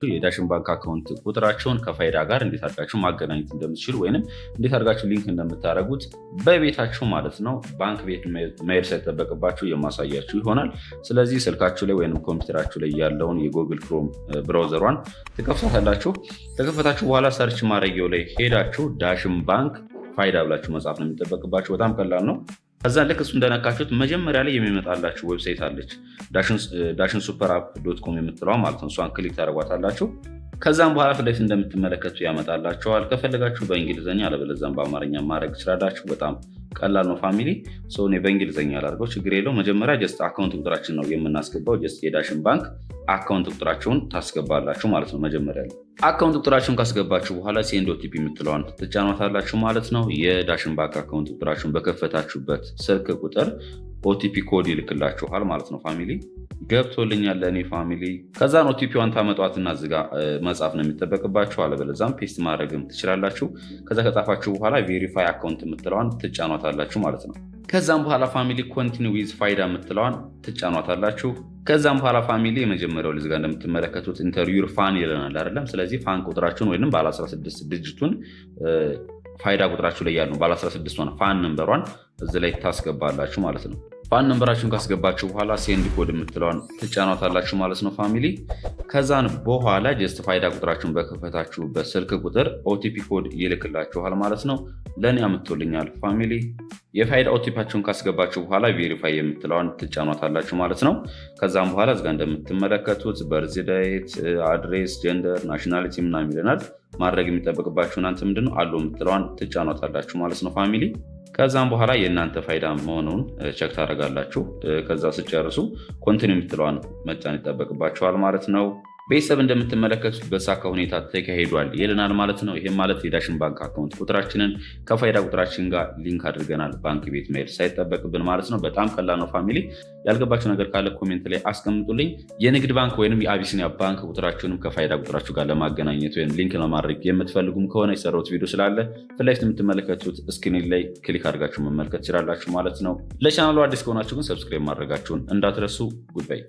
የዳሽን ባንክ አካውንት ቁጥራቸውን ከፋይዳ ጋር እንዴት አድርጋችሁ ማገናኘት እንደምትችሉ ወይንም እንዴት አድርጋችሁ ሊንክ እንደምታደርጉት በቤታችሁ ማለት ነው ባንክ ቤት መሄድ ሳይጠበቅባችሁ የማሳያችሁ ይሆናል። ስለዚህ ስልካችሁ ላይ ወይም ኮምፒውተራችሁ ላይ ያለውን የጉግል ክሮም ብራውዘሯን ትከፍታላችሁ። ከከፈታችሁ በኋላ ሰርች ማድረጊያው ላይ ሄዳችሁ ዳሽን ባንክ ፋይዳ ብላችሁ መጻፍ ነው የሚጠበቅባችሁ። በጣም ቀላል ነው። ከዛ ልክ እሱ እንደነካችሁት መጀመሪያ ላይ የሚመጣላችሁ ዌብሳይት አለች ዳሽን ሱፐር አፕ .com የምትለዋ ማለት ነው። እሷን ክሊክ ታደርጓታላችሁ። ከዛም በኋላ ፊት ለፊት እንደምትመለከቱ ያመጣላችኋል። ከፈለጋችሁ በእንግሊዝኛ አለበለዚያም በአማርኛ ማድረግ ትችላላችሁ። በጣም ቀላል ነው ፋሚሊ። እኔ በእንግሊዝኛ ላድርገው፣ ችግር የለው። መጀመሪያ ጀስት አካውንት ቁጥራችን ነው የምናስገባው። ጀስት የዳሽን ባንክ አካውንት ቁጥራችሁን ታስገባላችሁ ማለት ነው። መጀመሪያ ላይ አካውንት ቁጥራችሁን ካስገባችሁ በኋላ ሴንድ ኦቲፒ የምትለዋን ትጫኗታላችሁ ማለት ነው። የዳሽን ባንክ አካውንት ቁጥራችሁን በከፈታችሁበት ስልክ ቁጥር ኦቲፒ ኮድ ይልክላችኋል ማለት ነው ፋሚሊ። ገብቶልኛል ለእኔ ፋሚሊ። ከዛን ኦቲፒዋን ታመጧትና እዚጋ መጻፍ ነው የሚጠበቅባችሁ። አለበለዛም ፔስት ማድረግም ትችላላችሁ። ከዛ ከጻፋችሁ በኋላ ቬሪፋይ አካውንት የምትለዋን ትጫኗታላችሁ ማለት ነው። ከዛም በኋላ ፋሚሊ ኮንቲኒው ዊዝ ፋይዳ የምትለዋን ትጫኗታላችሁ። ከዛም በኋላ ፋሚሊ የመጀመሪያው ልዝጋ እንደምትመለከቱት ኢንተርዩር ፋን ይለናል አይደለም። ስለዚህ ፋን ቁጥራችሁን ወይም ባለ 16 ዲጂቱን ፋይዳ ቁጥራችሁ ላይ ያሉ ባለ 16 ሆነ ፋን ነምበሯን እዚህ ላይ ታስገባላችሁ ማለት ነው። ፋን ነምበራችሁን ካስገባችሁ በኋላ ሴንድ ኮድ የምትለዋን ትጫኗታላችሁ ማለት ነው ፋሚሊ። ከዛን በኋላ ጀስት ፋይዳ ቁጥራችሁን በከፈታችሁበት ስልክ ቁጥር ኦቲፒ ኮድ ይልክላችኋል ማለት ነው። ለእኔ አምጥቶልኛል ፋሚሊ። የፋይዳ ኦቲፒያችሁን ካስገባችሁ በኋላ ቬሪፋይ የምትለዋን ትጫኗታላችሁ ማለት ነው። ከዛም በኋላ እዚጋ እንደምትመለከቱት በርዝ ዴት፣ አድሬስ፣ ጀንደር፣ ናሽናሊቲ ምናምን ይለናል። ማድረግ የሚጠበቅባችሁ እናንተ ምንድነው አሎ የምትለዋን ትጫኗታላችሁ ማለት ነው ፋሚሊ። ከዛም በኋላ የእናንተ ፋይዳ መሆኑን ቸክ ታደርጋላችሁ። ከዛ ስጨርሱ ኮንቲኒው የምትለዋን መጫን ይጠበቅባችኋል ማለት ነው። ቤተሰብ እንደምትመለከቱት በሳካ ሁኔታ ተካሂዷል ይልናል ማለት ነው። ይህም ማለት የዳሽን ባንክ አካውንት ቁጥራችንን ከፋይዳ ቁጥራችን ጋር ሊንክ አድርገናል ባንክ ቤት መሄድ ሳይጠበቅብን ማለት ነው። በጣም ቀላል ነው ፋሚሊ። ያልገባችሁ ነገር ካለ ኮሜንት ላይ አስቀምጡልኝ። የንግድ ባንክ ወይም የአቢሲኒያ ባንክ ቁጥራችሁንም ከፋይዳ ቁጥራችሁ ጋር ለማገናኘት ወይም ሊንክ ለማድረግ የምትፈልጉም ከሆነ የሰራሁት ቪዲዮ ስላለ ፊት ለፊት የምትመለከቱት ስክሪን ላይ ክሊክ አድርጋችሁ መመልከት ትችላላችሁ ማለት ነው። ለቻናሉ አዲስ ከሆናችሁ ግን ሰብስክራይብ ማድረጋችሁን እንዳትረሱ። ጉዳይ